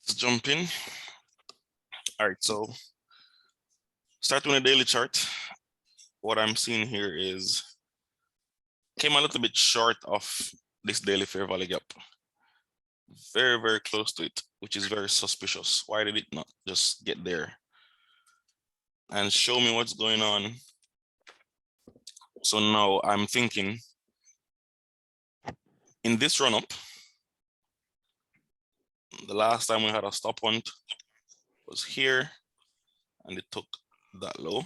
Let's jump in. All right, so starting with a daily chart, what I'm seeing here is came a little bit short of this daily fair value gap. Very, very close to it, which is very suspicious. Why did it not just get there? And show me what's going on. So now I'm thinking in this run up, the last time we had a stop point was here and it took that low.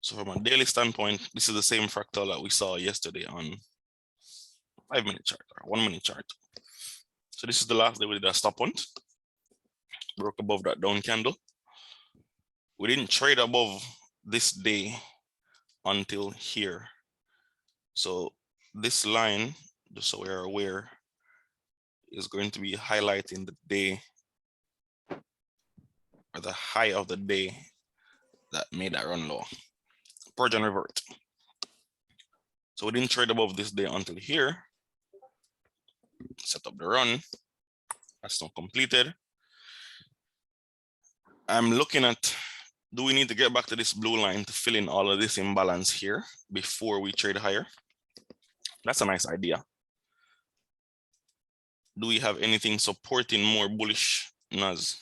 So from a daily standpoint, this is the same fractal that we saw yesterday on 5-minute chart or 1-minute chart. So this is the last day we did a stop point, broke above that down candle. We didn't trade above this day until here. So this line, just so we're aware, is going to be highlighting the day or the high of the day that made that run low. Purge and revert. So we didn't trade above this day until here. Set up the run. That's not completed. I'm looking at, do we need to get back to this blue line to fill in all of this imbalance here before we trade higher? That's a nice idea. Do we have anything supporting more bullish NAS?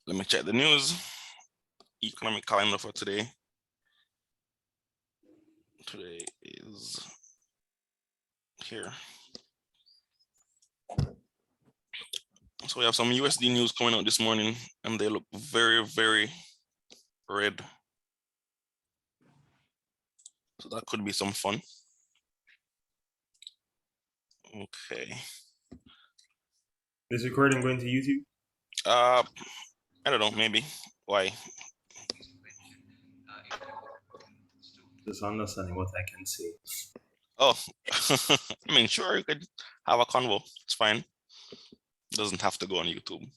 Let me check the news. Economic calendar for today. Today is here. So we have some USD news coming out this morning and they look very, very red. So that could be some fun. Okay. This recording going to YouTube? I don't know, maybe. Why? Just understanding what I can say. Oh, I mean, sure, you could have a convo. It's fine. It doesn't have to go on YouTube.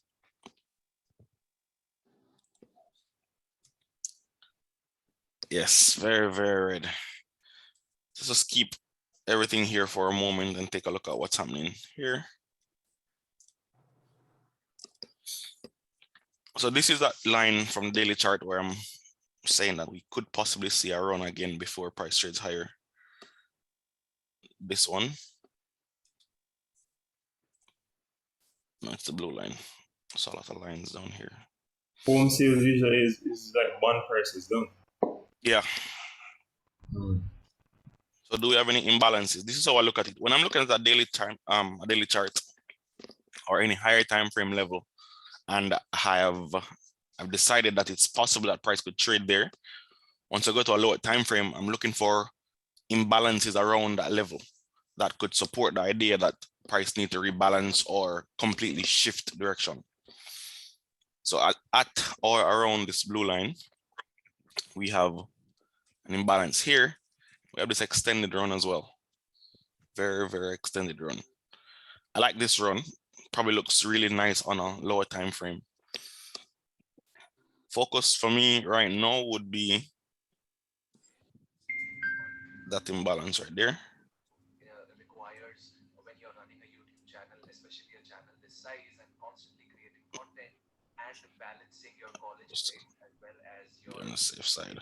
Yes, very, very red. Let's just keep everything here for a moment and take a look at what's happening here. So this is that line from the daily chart where I'm saying that we could possibly see a run again before price trades higher. This one. No, it's the blue line. There's a lot of lines down here. Home sales usually is like one price is done. Yeah. So do we have any imbalances? This is how I look at it. When I'm looking at a daily time, a daily chart or any higher time frame level, and I've decided that it's possible that price could trade there. Once I go to a lower time frame, I'm looking for imbalances around that level that could support the idea that price need to rebalance or completely shift direction. So at or around this blue line, we have an imbalance here. We have this extended run as well. Very, very extended run. I like this run. Probably looks really nice on a lower time frame. Focus for me right now would be that imbalance right there. Requires when you're running a YouTube channel, especially a channel this size and constantly creating content and balancing your college Just grades as well as your on the safe side.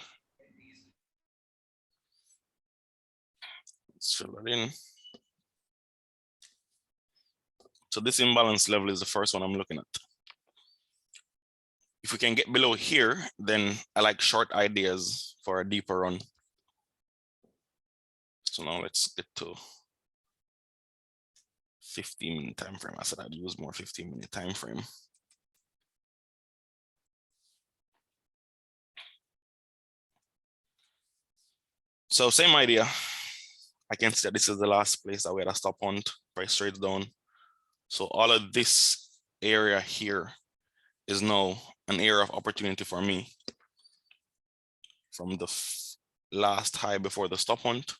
Let's fill that in. So this imbalance level is the first one I'm looking at. If we can get below here, then I like short ideas for a deeper run. So now let's get to 15-minute time frame. I said I'd use more 15-minute time frame. So same idea. I can see that this is the last place that we had a stop on, price trades down. So all of this area here is now an area of opportunity for me. From the last high before the stop hunt,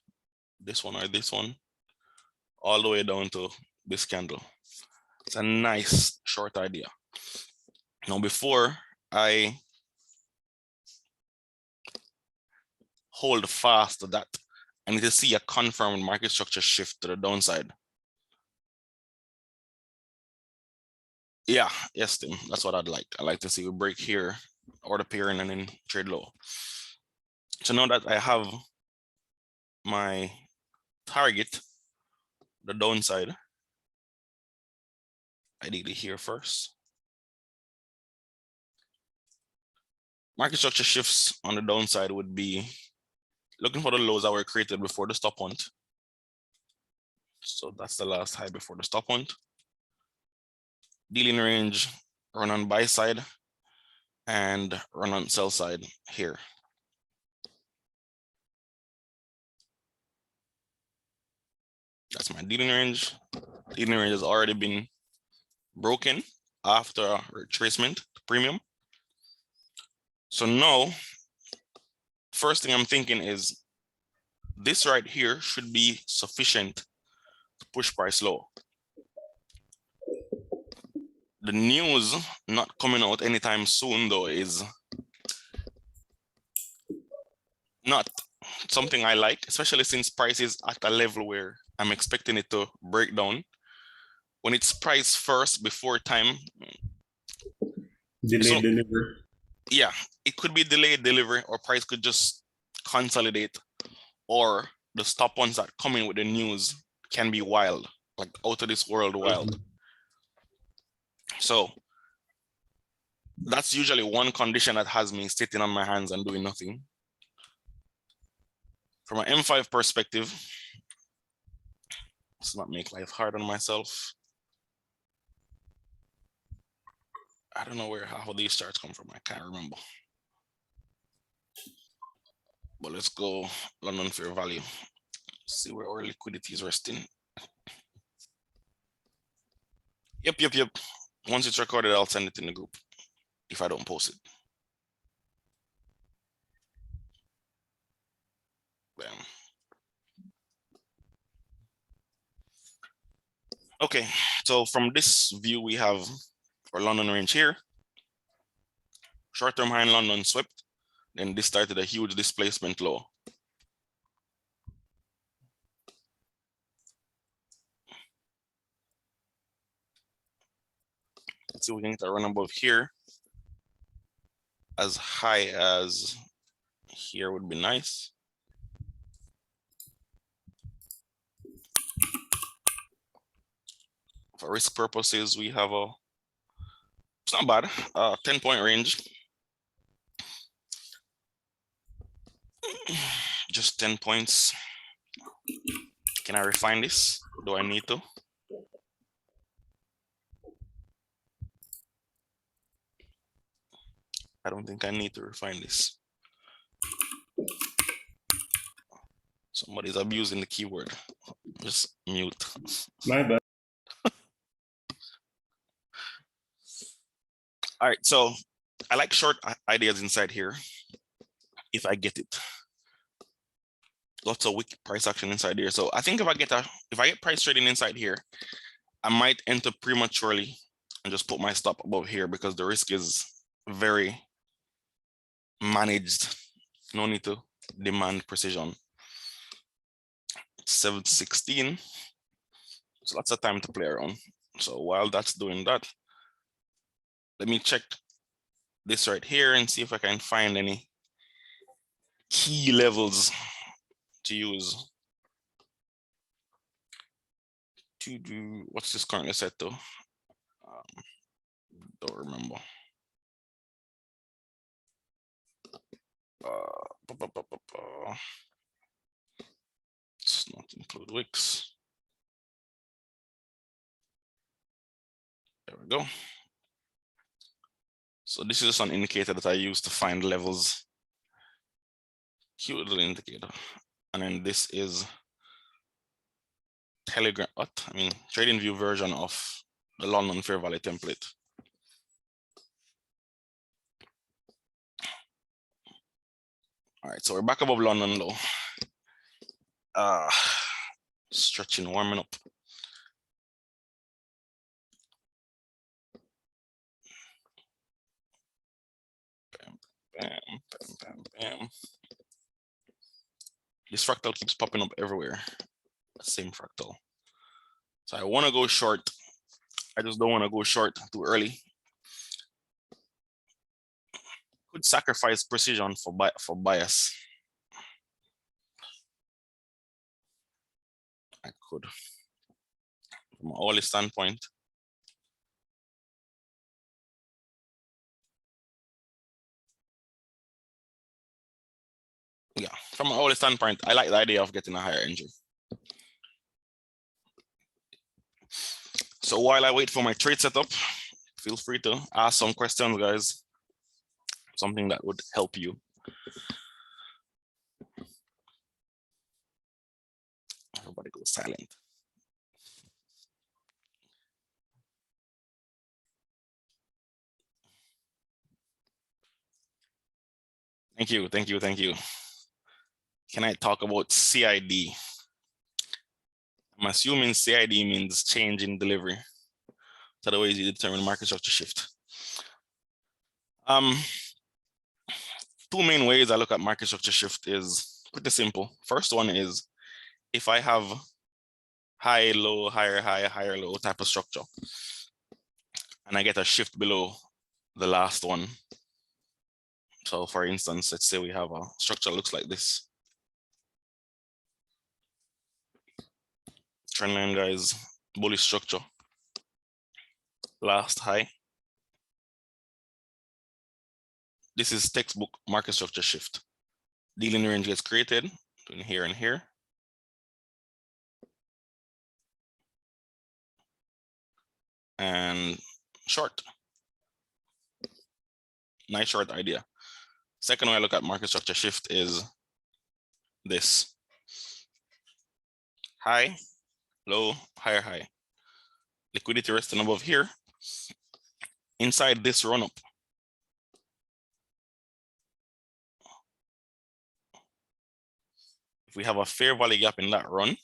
this one or this one, all the way down to this candle. It's a nice short idea. Now, before I hold fast to that, I need to see a confirmed market structure shift to the downside. Yeah, yes, Tim. That's what I'd like. I like to see we break here, order pairing, and then trade low. So now that I have my target, the downside, ideally here first. Market structure shifts on the downside would be looking for the lows that were created before the stop point. So that's the last high before the stop point. Dealing range, run on buy side, and run on sell side here. That's my dealing range. Dealing range has already been broken after retracement premium. So now, first thing I'm thinking is this right here should be sufficient to push price low. The news not coming out anytime soon though is not something I like, especially since price is at a level where I'm expecting it to break down. When it's priced first before time. Delayed delivery. Yeah, it could be delayed delivery, or price could just consolidate, or the stop ones that come in with the news can be wild, like out of this world wild. So that's usually one condition that has me sitting on my hands and doing nothing. From an M5 perspective, let's not make life hard on myself. I don't know where half of these charts come from. I can't remember. But let's go London fair value. See where our liquidity is resting. Yep. Once it's recorded, I'll send it in the group if I don't post it. Bam. Okay, so from this view, we have our London range here. Short-term high in London swept. Then this started a huge displacement low. Let's see if we can get a run above here. As high as here would be nice. For risk purposes, we have a, it's not bad, 10-point range. Just 10 points. Can I refine this? Do I need to? I don't think I need to refine this. Somebody's abusing the keyword. Just mute. My bad. All right, so I like short ideas inside here. If I get it, lots of weak price action inside here. So I think if I get price trading inside here, I might enter prematurely and just put my stop above here because the risk is very managed. No need to demand precision. 716. So lots of time to play around. So while that's doing that, let me check this right here and see if I can find any key levels to use to do. What's this currently set to? Don't remember. Let's not include wicks. There we go. So this is just an indicator that I use to find levels. Cute little indicator. And then this is Telegram, TradingView version of the London Fair Value template. All right, so we're back above London low. Stretching, warming up. Bam. This fractal keeps popping up everywhere. Same fractal. So I want to go short. I just don't want to go short too early. Could sacrifice precision for bias. I could, from an hourly standpoint. Yeah, from an hourly standpoint, I like the idea of getting a higher entry. So while I wait for my trade setup, feel free to ask some questions, guys. Something that would help you. Everybody goes silent. Thank you, thank you, thank you. Can I talk about CID? I'm assuming CID means change in delivery. So the ways you determine market structure shift. Two main ways I look at market structure shift is pretty simple. First one is if I have high, low, higher, high, higher, low type of structure, and I get a shift below the last one. So for instance, let's say we have a structure looks like this. Trendline, guys, bullish structure. Last high. This is textbook market structure shift. Dealing range gets created between here and here. And short. Nice short idea. Second way I look at market structure shift is this. High, low, higher high. Liquidity resting above here. Inside this run up. If we have a fair value gap in that run,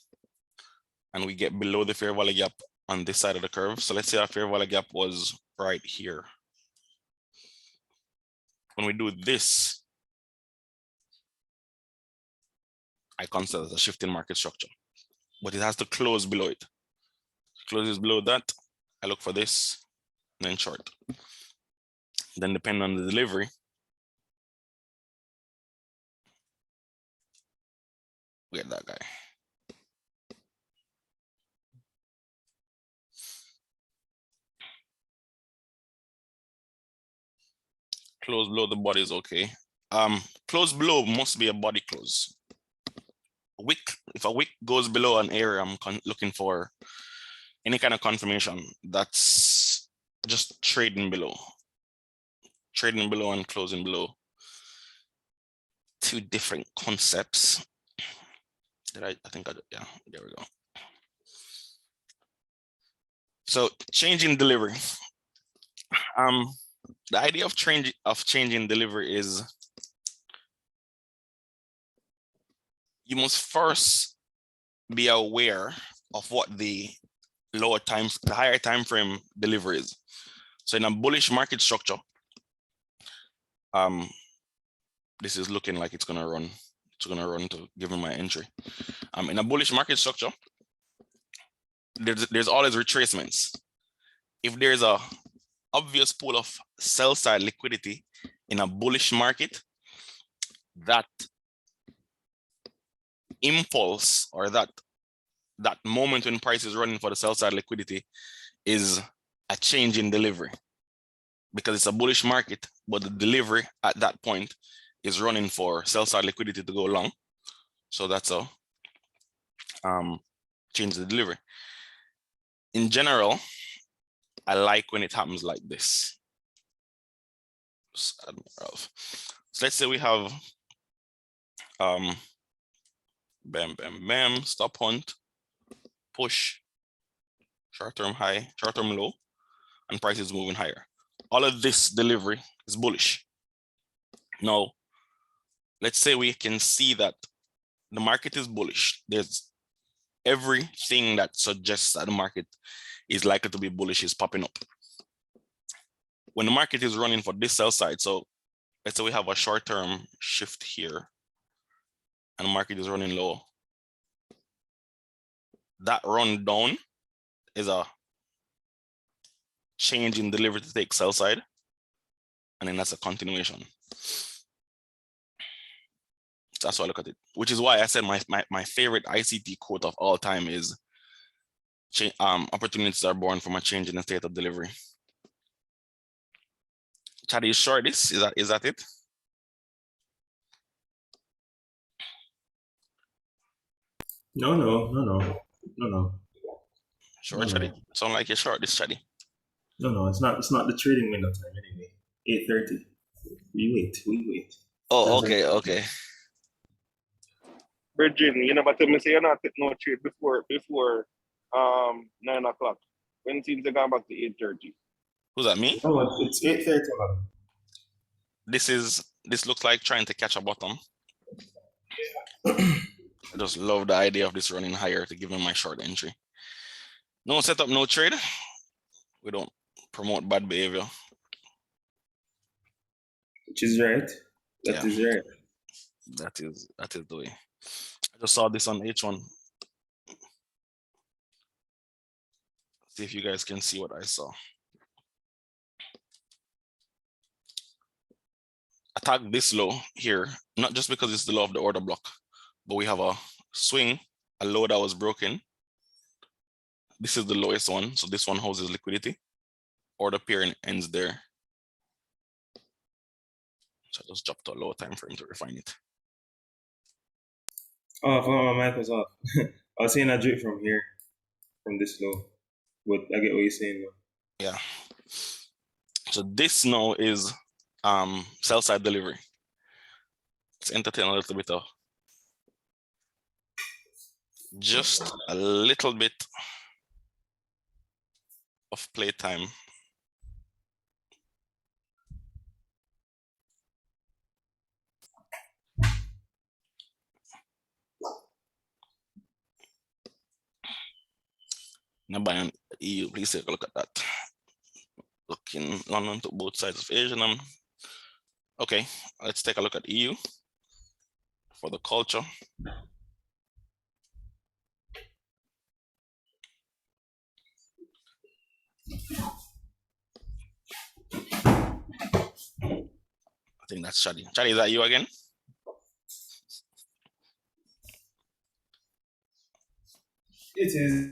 and we get below the fair value gap on this side of the curve. So let's say our fair value gap was right here. When we do this, I consider it a shift in market structure, but it has to close below it. Closes below that, I look for this, and then short. Then depending on the delivery, we get that guy. Close below the body is okay. Close below must be a body close. Wick, if a wick goes below an area, I'm looking for any kind of confirmation. That's just trading below. Trading below and closing below. Two different concepts. I think yeah, there we go. So changing delivery. The idea of changing delivery is you must first be aware of what the higher time frame delivery is. So in a bullish market structure, this is looking like it's gonna run. It's gonna run to give me my entry. In a bullish market structure, there's always retracements. If there's a obvious pool of sell side liquidity in a bullish market, that impulse or that moment when price is running for the sell side liquidity is a change in delivery, because it's a bullish market, but the delivery at that point is running for sell side liquidity to go long. So that's a change the delivery. In general, I like when it happens like this. So let's say we have bam, bam, bam, stop hunt, push, short-term high, short-term low, and price is moving higher. All of this delivery is bullish. Now, let's say we can see that the market is bullish. There's everything that suggests that the market is likely to be bullish is popping up. When the market is running for this sell side, so let's say we have a short-term shift here and the market is running low. That run down is a change in delivery to take sell side. And then that's a continuation. That's why I look at it, which is why I said my favorite ICT quote of all time is opportunities are born from a change in the state of delivery. Chad, you sure this? Is that it? No. Sure, No, Chaddy? no. Sound like you're short this, Chaddy. No, it's not. It's not the trading window time anyway. 8:30. We wait. Oh, That's okay, right. okay. Virgin, you never tell me say you're not taking no trade before 9 o'clock. When things are going back to 8:30. Who's that, me? No, it's 8:30. This looks like trying to catch a bottom. I just love the idea of this running higher to give me my short entry. No setup, no trade. We don't promote bad behavior. Which is right. That is right. That is the way. I just saw this on H1. See if you guys can see what I saw. Attack this low here, not just because it's the low of the order block, but we have a swing, a low that was broken. This is the lowest one, so this one houses liquidity. Order pair ends there. So I just dropped to a lower time frame to refine it. Oh, I thought my mic was off. I was saying I drip from here, from this low. But I get what you're saying now. Yeah. So this now is sell side delivery. Let's entertain a little bit of just a little bit of playtime. Now buy on EU, please take a look at that. Looking London to both sides of Asia. Okay, let's take a look at EU for the culture. I think that's Shadi. Shadi, is that you again? It is.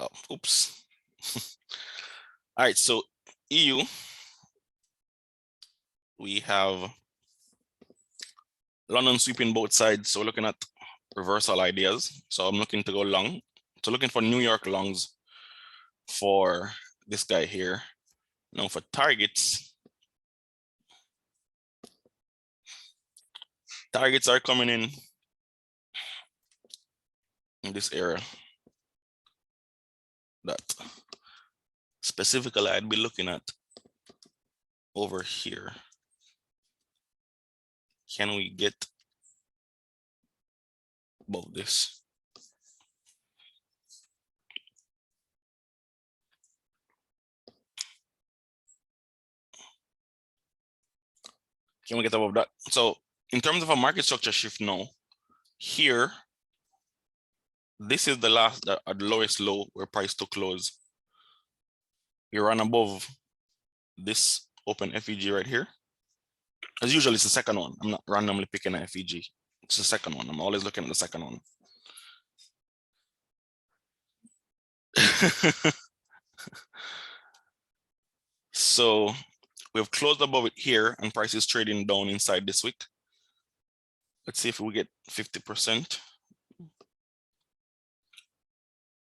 Oh, oops. All right, so EU, we have London sweeping both sides. So we're looking at reversal ideas. So I'm looking to go long. So looking for New York longs for this guy here. Now for targets are coming in this area. That specifically I'd be looking at over here. Can we get above this? Can we get above that? So in terms of a market structure shift now, here, this is the lowest low where price to close. You run above this open FEG right here. As usual, it's the second one. I'm not randomly picking an FEG. It's the second one. I'm always looking at the second one. So we've closed above it here and price is trading down inside this week. Let's see if we get 50%.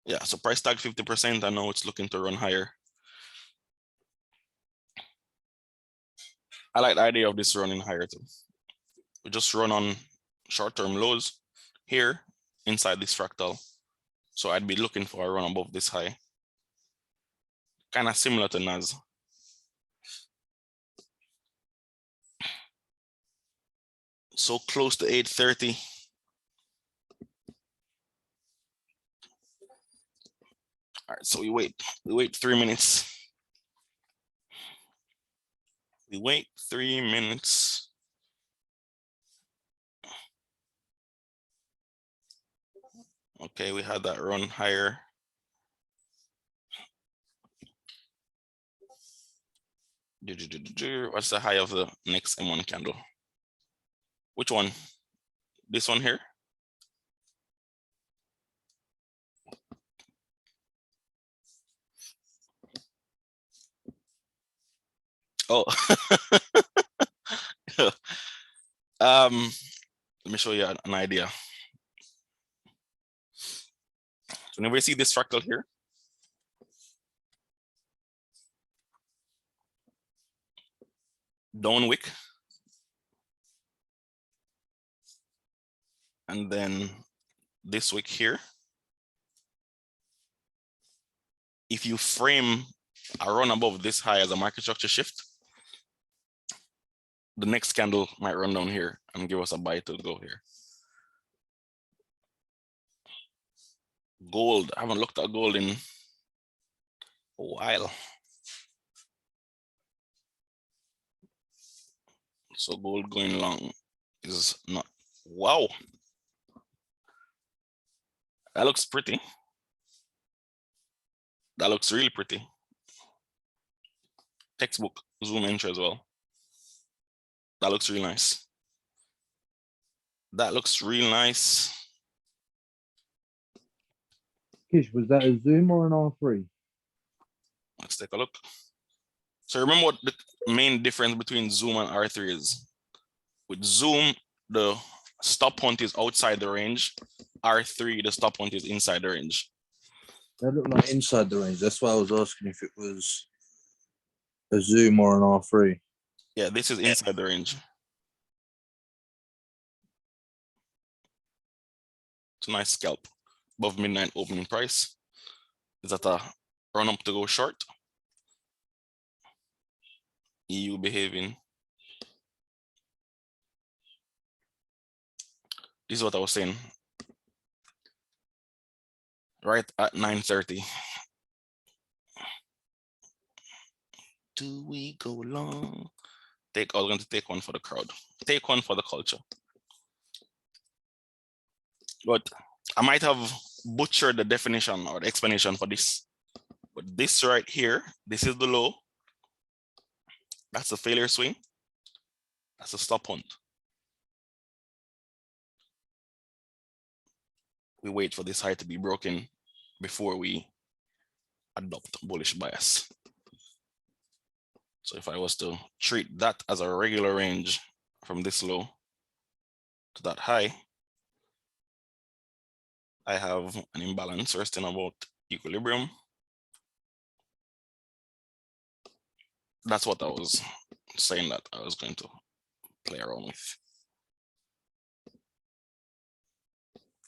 Yeah, so price tag 50%. I know it's looking to run higher. I like the idea of this running higher too. We just run on short-term lows here inside this fractal. So I'd be looking for a run above this high. Kind of similar to NAS. So close to 8:30. All right, so we wait 3 minutes. We wait 3 minutes. Okay, we had that run higher. What's the high of the next M1 candle? Which one? This one here? Oh, let me show you an idea. So whenever you see this fractal here, down wick, and then this wick here. If you frame a run above this high as a market structure shift, the next candle might run down here and give us a buy to go here. Gold, I haven't looked at gold in a while. So gold going long is not, wow. That looks pretty. That looks really pretty. Textbook zoom entry as well. That looks really nice. That looks really nice. Kish, was that a Zoom or an R3? Let's take a look. So remember what the main difference between Zoom and R3 is. With Zoom, the stop point is outside the range. R3, the stop point is inside the range. That looked like inside the range. That's why I was asking if it was a Zoom or an R3. Yeah, this is inside the range. It's a nice scalp. Above midnight opening price. Is that a run up to go short? EU behaving. This is what I was saying. Right at 9:30. Do we go long? I was going to take one for the crowd. Take one for the culture. But I might have butchered the definition or the explanation for this. But this right here, this is the low. That's the failure swing. That's a stop point. We wait for this high to be broken before we adopt bullish bias. So if I was to treat that as a regular range from this low to that high, I have an imbalance resting about equilibrium. That's what I was saying that I was going to play around with.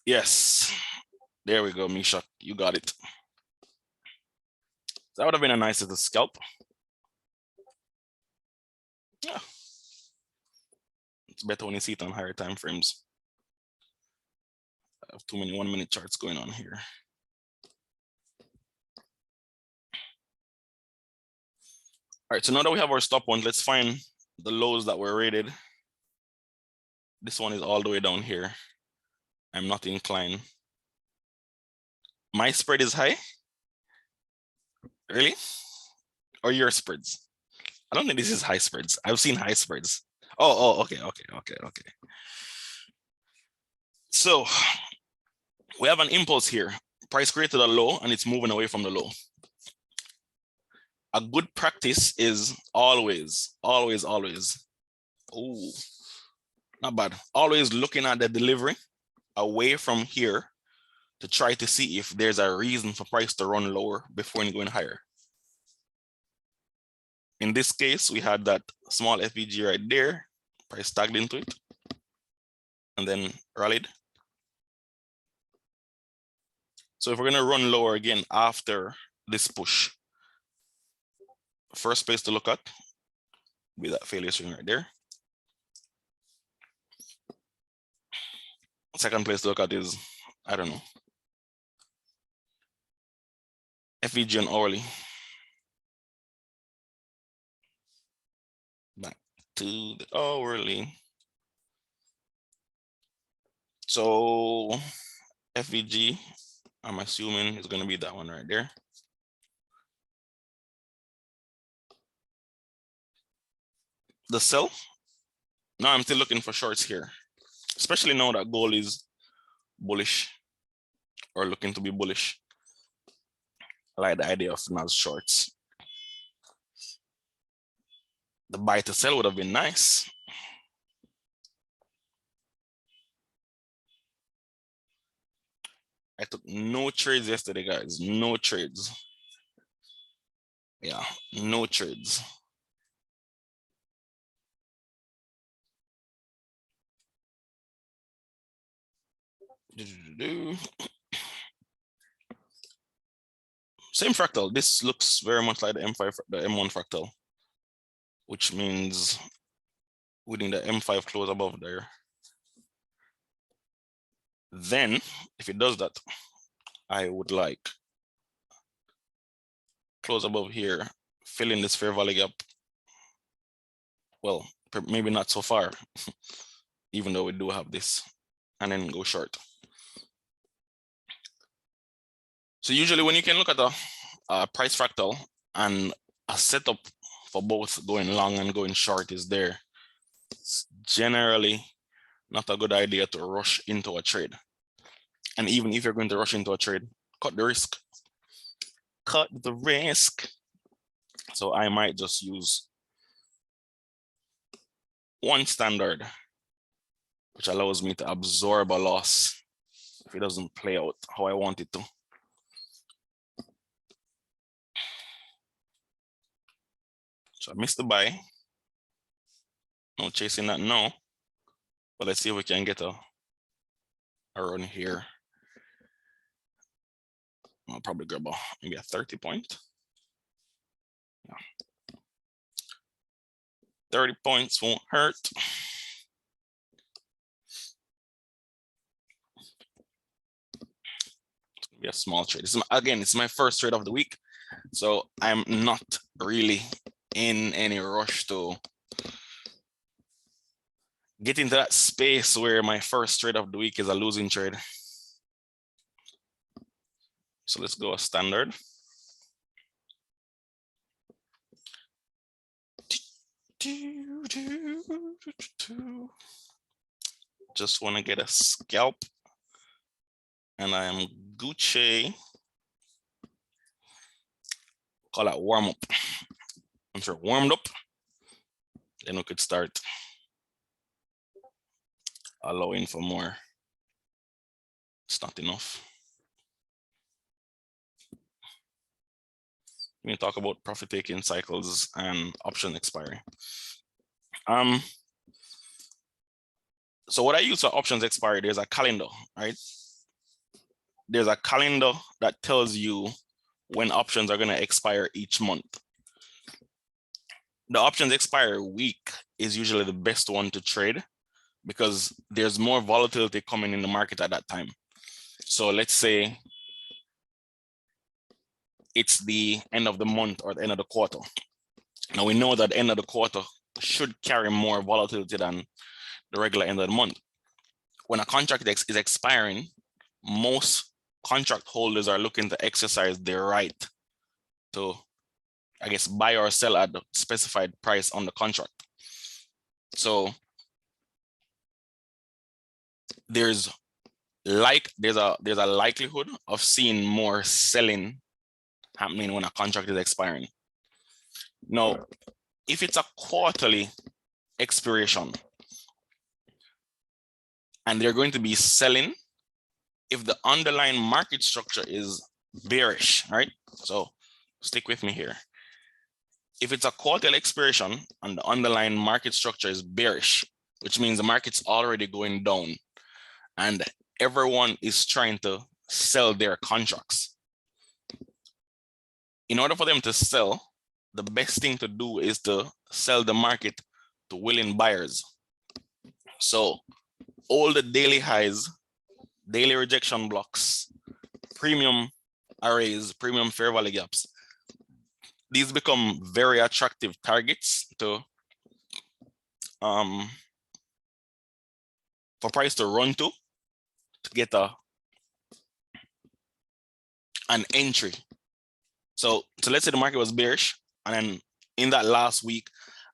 Yes, there we go, Misha, you got it. That would have been a nice little scalp. Yeah, it's better when you see it on higher time frames. I have too many 1 minute charts going on here. All right, so now that we have our stop point, let's find the lows that were rated. This one is all the way down here. I'm not inclined. My spread is high? Really? Or your spreads? I don't think this is high spreads. I've seen high spreads. Oh, okay. So we have an impulse here. Price created a low and it's moving away from the low. A good practice is always. Oh, not bad. Always looking at the delivery away from here to try to see if there's a reason for price to run lower before going higher. In this case, we had that small FVG right there, price tagged into it, and then rallied. So if we're gonna run lower again after this push, first place to look at will be that failure swing right there. Second place to look at is, I don't know, FVG and hourly. Back to the hourly. So FVG, I'm assuming is going to be that one right there. the sell. Now I'm still looking for shorts here, especially now that gold is bullish or looking to be bullish. I like the idea of NAS shorts. The buy to sell would have been nice. I took no trades yesterday, guys. No trades. Yeah, no trades. Same fractal. This looks very much like the M5, the M1 fractal, which means within the M5 close above there. Then, if it does that, I would like close above here, fill in this fair value gap. Well, maybe not so far, even though we do have this, and then go short. So usually when you can look at a price fractal and a setup for both going long and going short is there, it's generally not a good idea to rush into a trade. And even if you're going to rush into a trade, cut the risk. Cut the risk. So I might just use one standard, which allows me to absorb a loss if it doesn't play out how I want it to. So I missed the buy. No chasing that now. But let's see if we can get a run here. I'll probably grab maybe a 30 point. Yeah. 30 points won't hurt. Be a small trade. Again, it's my first trade of the week. So I'm not really in any rush to get into that space where my first trade of the week is a losing trade. So let's go a standard. Just want to get a scalp. And I am Gucci. Call that warm up. Once you're warmed up, then we could start allowing for more. It's not enough. We talk about profit taking cycles and option expiry. So what I use for options expiry, there's a calendar, right? There's a calendar that tells you when options are going to expire each month. The options expiry week is usually the best one to trade because there's more volatility coming in the market at that time. So let's say it's the end of the month or the end of the quarter. Now we know that the end of the quarter should carry more volatility than the regular end of the month. When a contract is expiring, most contract holders are looking to exercise their right to, I guess, buy or sell at the specified price on the contract. So there's a likelihood of seeing more selling happening when a contract is expiring. Now, if it's a quarterly expiration and they're going to be selling if the underlying market structure is bearish, right? So stick with me here. If it's a quarterly expiration and the underlying market structure is bearish, which means the market's already going down and everyone is trying to sell their contracts. In order for them to sell, the best thing to do is to sell the market to willing buyers. So all the daily highs, daily rejection blocks, premium arrays, premium fair value gaps, these become very attractive targets to for price to run to get an entry. So let's say the market was bearish, and then in that last week,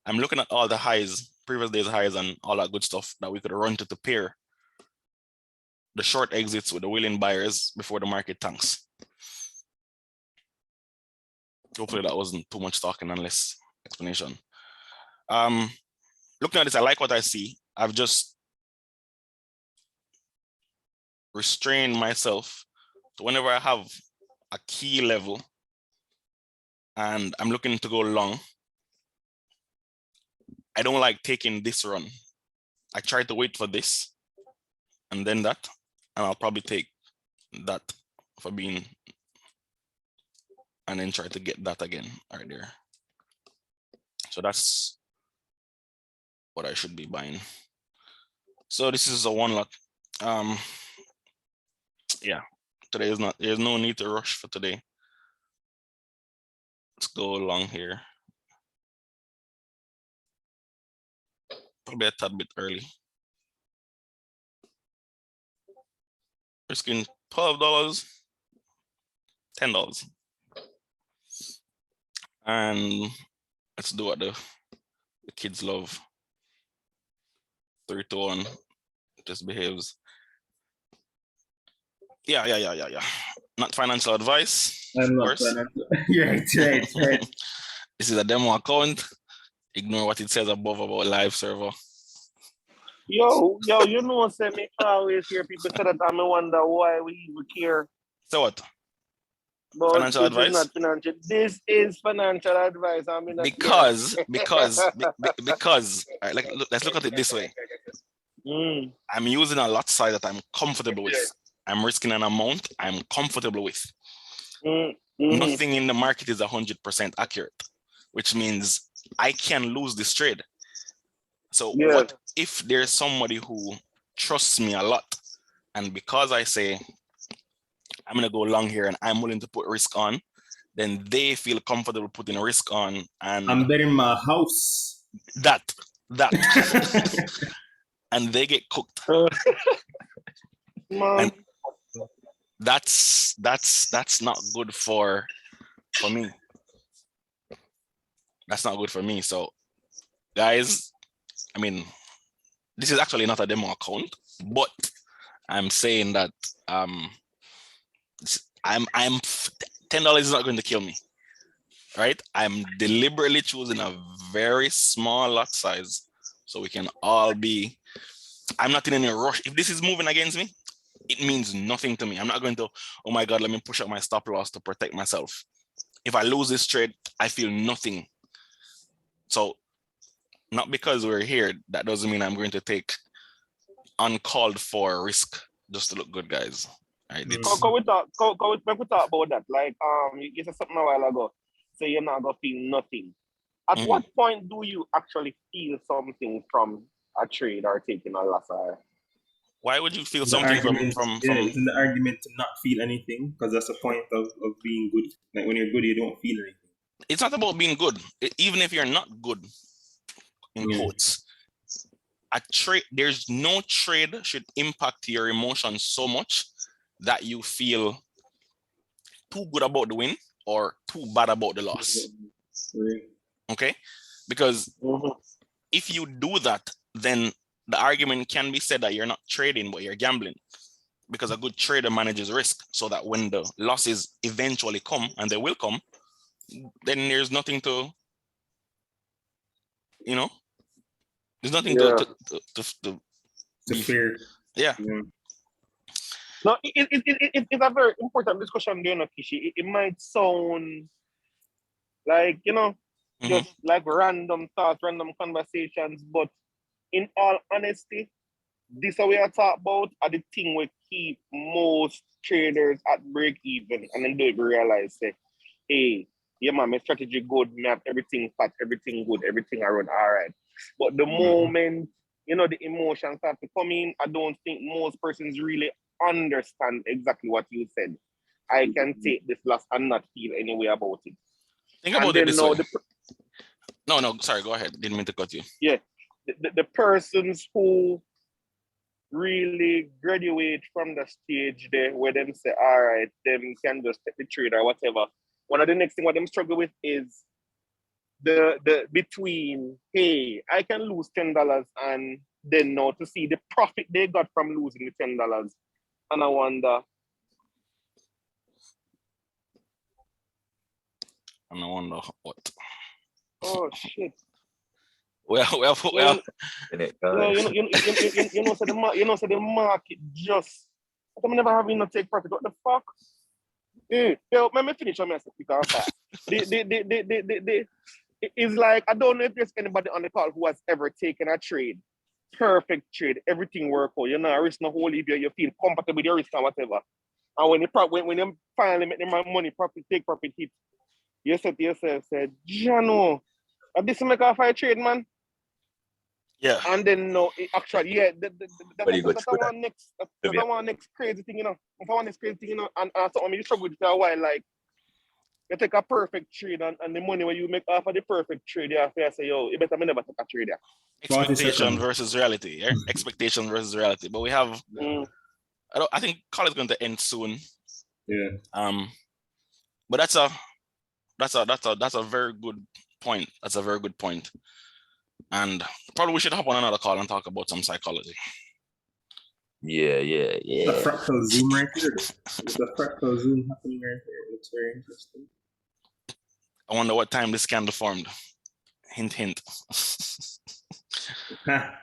I'm looking at all the highs, previous days highs and all that good stuff that we could run to pair the short exits with the willing buyers before the market tanks. Hopefully that wasn't too much talking and less explanation. Looking at this, I like what I see. I've just restrained myself to whenever I have a key level and I'm looking to go long, I don't like taking this run. I try to wait for this and then that, and I'll probably take that for being, and then try to get that again right there. So that's what I should be buying. So this is a one lot. Yeah, today is not, there's no need to rush for today. Let's go along here. Probably a tad bit early. Risking $12, $10. And let's do what the kids love. 3 to 1, just behaves. Yeah. Not financial advice, of I'm not course. financial. right. This is a demo account. Ignore what it says above about live server. Yo, you know, say me always hear people say that, and I wonder why we even care. So what? But Financial this advice? is not financial. This is financial advice. I mean, Because, all right, like, let's look at it this way. I'm using a lot size that I'm comfortable with. I'm risking an amount I'm comfortable with. Nothing in the market is 100% accurate, which means I can lose this trade. So what if there's somebody who trusts me a lot, and because I say I'm gonna go long here and I'm willing to put risk on, then they feel comfortable putting a risk on, and I'm betting my house. that and they get cooked. And that's not good for me. That's not good for me. So guys, I mean, this is actually not a demo account, but I'm saying that I'm $10 is not going to kill me, right? I'm deliberately choosing a very small lot size so we can all be. I'm not in any rush. If this is moving against me, it means nothing to me. I'm not going to, oh my God, let me push up my stop loss to protect myself. If I lose this trade, I feel nothing. So not because we're here, that doesn't mean I'm going to take uncalled for risk just to look good, guys. Right? Can we talk about that? Like, you said something a while ago. So you're not gonna feel nothing. At what point do you actually feel something from a trade or taking a loss? Why would you feel The something argument, from isn't the argument to not feel anything? Because that's the point of being good. Like when you're good, you don't feel anything. It's not about being good. Even if you're not good, in quotes, a trade, there's no trade should impact your emotions so much that you feel too good about the win or too bad about the loss. Okay? Because if you do that, then the argument can be said that you're not trading, but you're gambling. Because a good trader manages risk so that when the losses eventually come, and they will come, then there's nothing to, there's nothing to fear. Yeah. No, it's a very important discussion, Kishi. It might sound like, just like random thoughts, random conversations, but in all honesty, this we are talking about are the thing we keep most traders at break even, and then they realize, say, hey, yeah, man, my strategy good, me have everything fat, everything good, everything around all right. But the moment, the emotions start to come in, I don't think most persons really understand exactly what you said. I can take this loss and not feel any way about it. Think about it this way. No, sorry, go ahead. Didn't mean to cut you. Yeah, the persons who really graduate from the stage there where them say, all right, them can just take the trade or whatever. One of the next thing what them struggle with is the between, hey, I can lose $10 and then now to see the profit they got from losing the $10. And I wonder, And I wonder what. oh shit. Well, Yeah, you know, so the market just, I'm never having no take profit. What the fuck? Yo, let me finish on my because fast. It's like, I don't know if there's anybody on the call who has ever taken a trade, perfect trade, everything work out. You know, risk no whole leave you feel comfortable with your risk and whatever. And when you finally make the money take profit hit, you said to yourself, Jano, this make a fire trade, man. Yeah. And then no, actually, yeah, But you got that's our next crazy thing, you know. That's our next crazy thing, you know. And something you struggle with for a while, like you take a perfect trade and the money when you make off of the perfect trade, you have to say, yo, you better never take a trade there. 40 Expectation seconds. versus reality. Yeah? Expectation versus reality. But we have I think college is going to end soon. Yeah. But that's a very good point. That's a very good point. And probably we should hop on another call and talk about some psychology. Yeah. The fractal zoom right here. The fractal zoom happening right here. It's very interesting. I wonder what time this candle formed. Hint, hint. Ha.